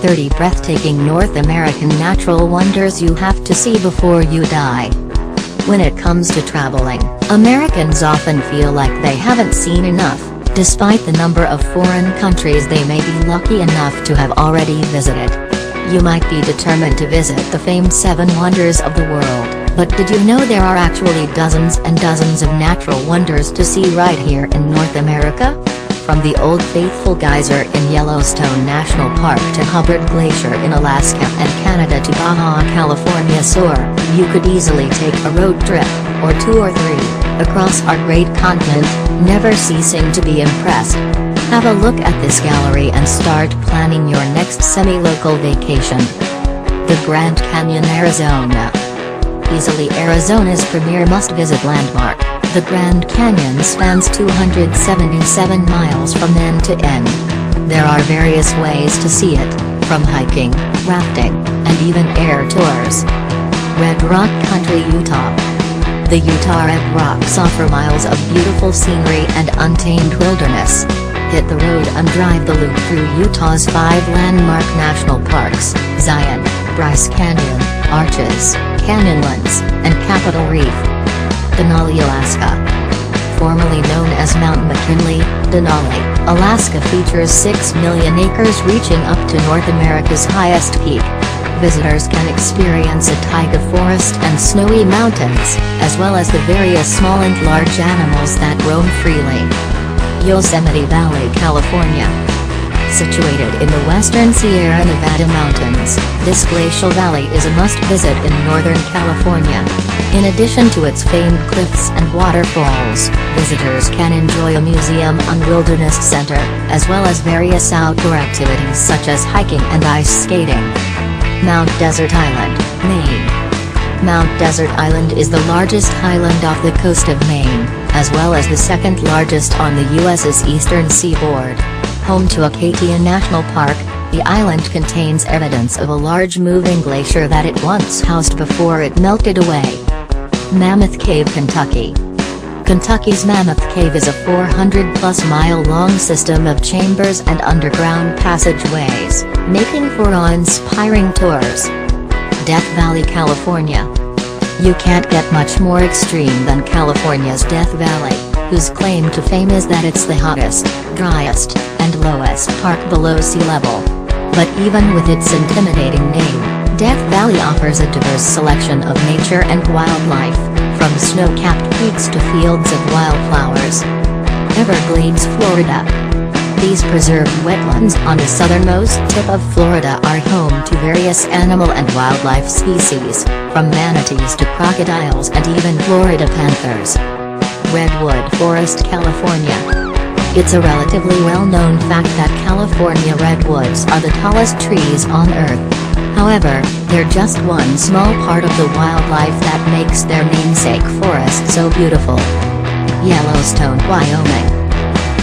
30 breathtaking North American natural wonders you have to see before you die. When it comes to traveling, Americans often feel like they haven't seen enough, despite the number of foreign countries they may be lucky enough to have already visited. You might be determined to visit the famed 7 wonders of the world, but did you know there are actually dozens and dozens of natural wonders to see right here in North America? From the Old Faithful Geyser in Yellowstone National Park to Hubbard Glacier in Alaska and Canada to Baja California Sur, you could easily take a road trip, or 2 or 3, across our great continent, never ceasing to be impressed. Have a look at this gallery and start planning your next semi-local vacation. The Grand Canyon, Arizona. Easily Arizona's premier must-visit landmark, the Grand Canyon spans 277 miles from end to end. There are various ways to see it, from hiking, rafting, and even air tours. Red Rock Country, Utah. The Utah Red Rocks offer miles of beautiful scenery and untamed wilderness. Hit the road and drive the loop through Utah's 5 landmark national parks: Zion, Bryce Canyon, Arches, Canyonlands, and Capitol Reef. Denali, Alaska. Formerly known as Mount McKinley, Denali, Alaska features 6 million acres reaching up to North America's highest peak. Visitors can experience a taiga forest and snowy mountains, as well as the various small and large animals that roam freely. Yosemite Valley, California. Situated in the western Sierra Nevada mountains, this glacial valley is a must-visit in Northern California. In addition to its famed cliffs and waterfalls, visitors can enjoy a museum and wilderness center, as well as various outdoor activities such as hiking and ice skating. Mount Desert Island, Maine. Mount Desert Island is the largest island off the coast of Maine, as well as the second largest on the U.S.'s eastern seaboard. Home to Acadia National Park, the island contains evidence of a large moving glacier that it once housed before it melted away. Mammoth Cave, Kentucky. Kentucky's Mammoth Cave is a 400-plus mile long system of chambers and underground passageways, making for awe-inspiring tours. Death Valley, California. You can't get much more extreme than California's Death Valley, whose claim to fame is that it's the hottest, driest, and lowest park below sea level. But even with its intimidating name, Death Valley offers a diverse selection of nature and wildlife, from snow-capped peaks to fields of wildflowers. Everglades, Florida. These preserved wetlands on the southernmost tip of Florida are home to various animal and wildlife species, from manatees to crocodiles and even Florida panthers. Redwood Forest, California. It's a relatively well-known fact that California redwoods are the tallest trees on Earth. However, they're just one small part of the wildlife that makes their namesake forest so beautiful. Yellowstone, Wyoming.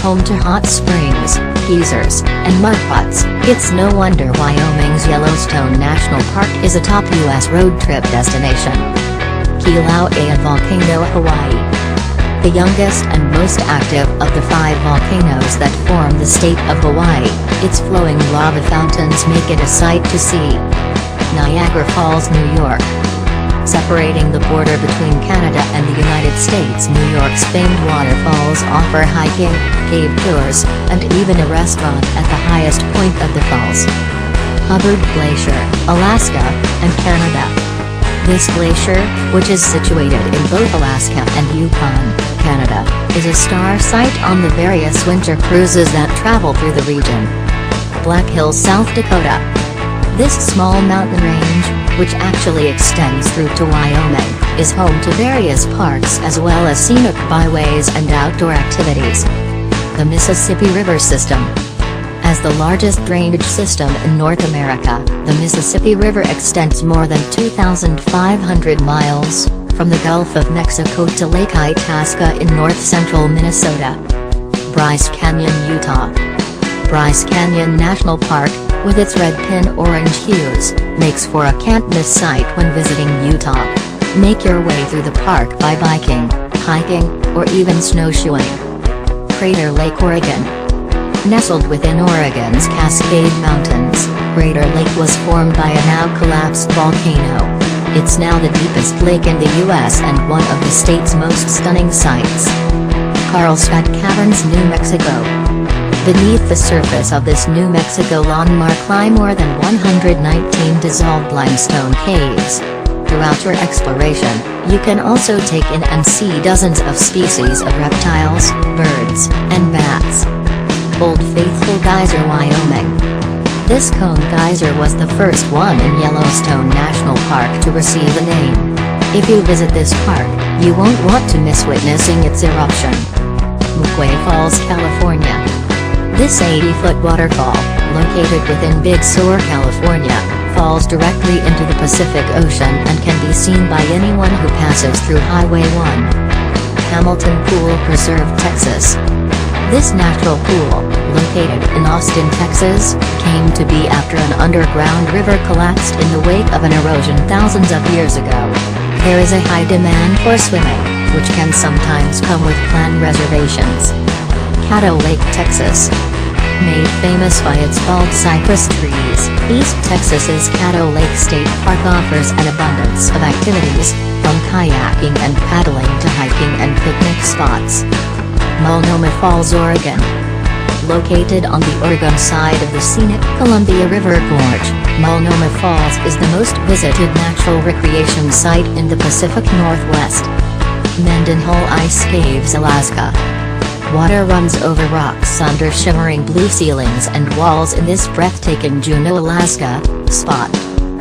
Home to hot springs, geysers, and mud pots, it's no wonder Wyoming's Yellowstone National Park is a top U.S. road trip destination. Kilauea Volcano, Hawaii. The youngest and most active of the 5 volcanoes that form the state of Hawaii, its flowing lava fountains make it a sight to see. Niagara Falls, New York. Separating the border between Canada and the United States, New York's famed waterfalls offer hiking, cave tours, and even a restaurant at the highest point of the falls. Hubbard Glacier, Alaska, and Canada. This glacier, which is situated in both Alaska and Yukon, Canada, is a star sight on the various winter cruises that travel through the region. Black Hills, South Dakota. This small mountain range, which actually extends through to Wyoming, is home to various parks as well as scenic byways and outdoor activities. The Mississippi River System. As the largest drainage system in North America, the Mississippi River extends more than 2,500 miles, from the Gulf of Mexico to Lake Itasca in north-central Minnesota. Bryce Canyon, Utah. Bryce Canyon National Park, with its red pin orange hues, makes for a can't-miss sight when visiting Utah. Make your way through the park by biking, hiking, or even snowshoeing. Crater Lake, Oregon. Nestled within Oregon's Cascade Mountains, Crater Lake was formed by a now-collapsed volcano. It's now the deepest lake in the U.S. and one of the state's most stunning sights. Carlsbad Caverns, New Mexico. Beneath the surface of this New Mexico landmark lie more than 119 dissolved limestone caves. Throughout your exploration, you can also take in and see dozens of species of reptiles, birds, and bats. Old Faithful Geyser, Wyoming. This cone geyser was the first one in Yellowstone National Park to receive a name. If you visit this park, you won't want to miss witnessing its eruption. Old Falls, California. This 80-foot waterfall, located within Big Sur, California, falls directly into the Pacific Ocean and can be seen by anyone who passes through Highway 1. Hamilton Pool Preserve, Texas. This natural pool, located in Austin, Texas, came to be after an underground river collapsed in the wake of an erosion thousands of years ago. There is a high demand for swimming, which can sometimes come with planned reservations. Caddo Lake, Texas. Made famous by its bald cypress trees, East Texas's Caddo Lake State Park offers an abundance of activities, from kayaking and paddling to hiking and picnic spots. Multnomah Falls, Oregon. Located on the Oregon side of the scenic Columbia River Gorge, Multnomah Falls is the most visited natural recreation site in the Pacific Northwest. Mendenhall Ice Caves, Alaska. Water runs over rocks under shimmering blue ceilings and walls in this breathtaking Juneau, Alaska, spot.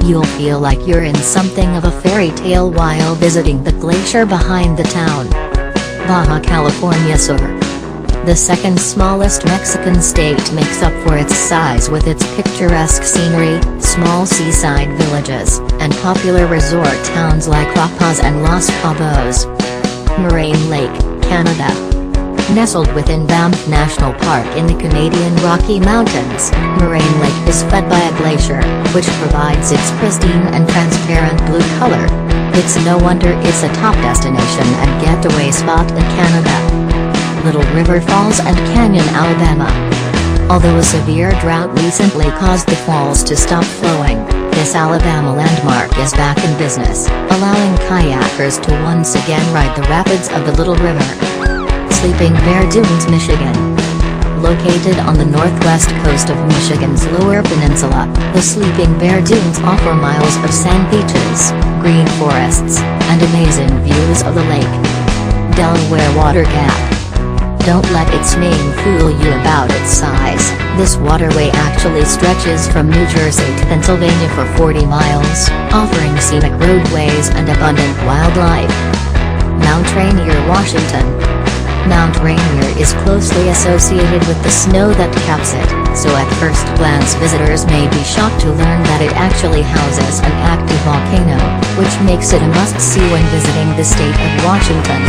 You'll feel like you're in something of a fairy tale while visiting the glacier behind the town. Baja California Sur. The second smallest Mexican state makes up for its size with its picturesque scenery, small seaside villages, and popular resort towns like La Paz and Los Cabos. Moraine Lake, Canada. Nestled within Banff National Park in the Canadian Rocky Mountains, Moraine Lake is fed by a glacier, which provides its pristine and transparent blue color. It's no wonder it's a top destination and getaway spot in Canada. Little River Falls and Canyon, Alabama. Although a severe drought recently caused the falls to stop flowing, this Alabama landmark is back in business, allowing kayakers to once again ride the rapids of the Little River. Sleeping Bear Dunes, Michigan. Located on the northwest coast of Michigan's Lower Peninsula, the Sleeping Bear Dunes offer miles of sand beaches, green forests, and amazing views of the lake. Delaware Water Gap. Don't let its name fool you about its size. This waterway actually stretches from New Jersey to Pennsylvania for 40 miles, offering scenic roadways and abundant wildlife. Mount Rainier, Washington. Mount Rainier is closely associated with the snow that caps it, so at first glance visitors may be shocked to learn that it actually houses an active volcano, which makes it a must-see when visiting the state of Washington.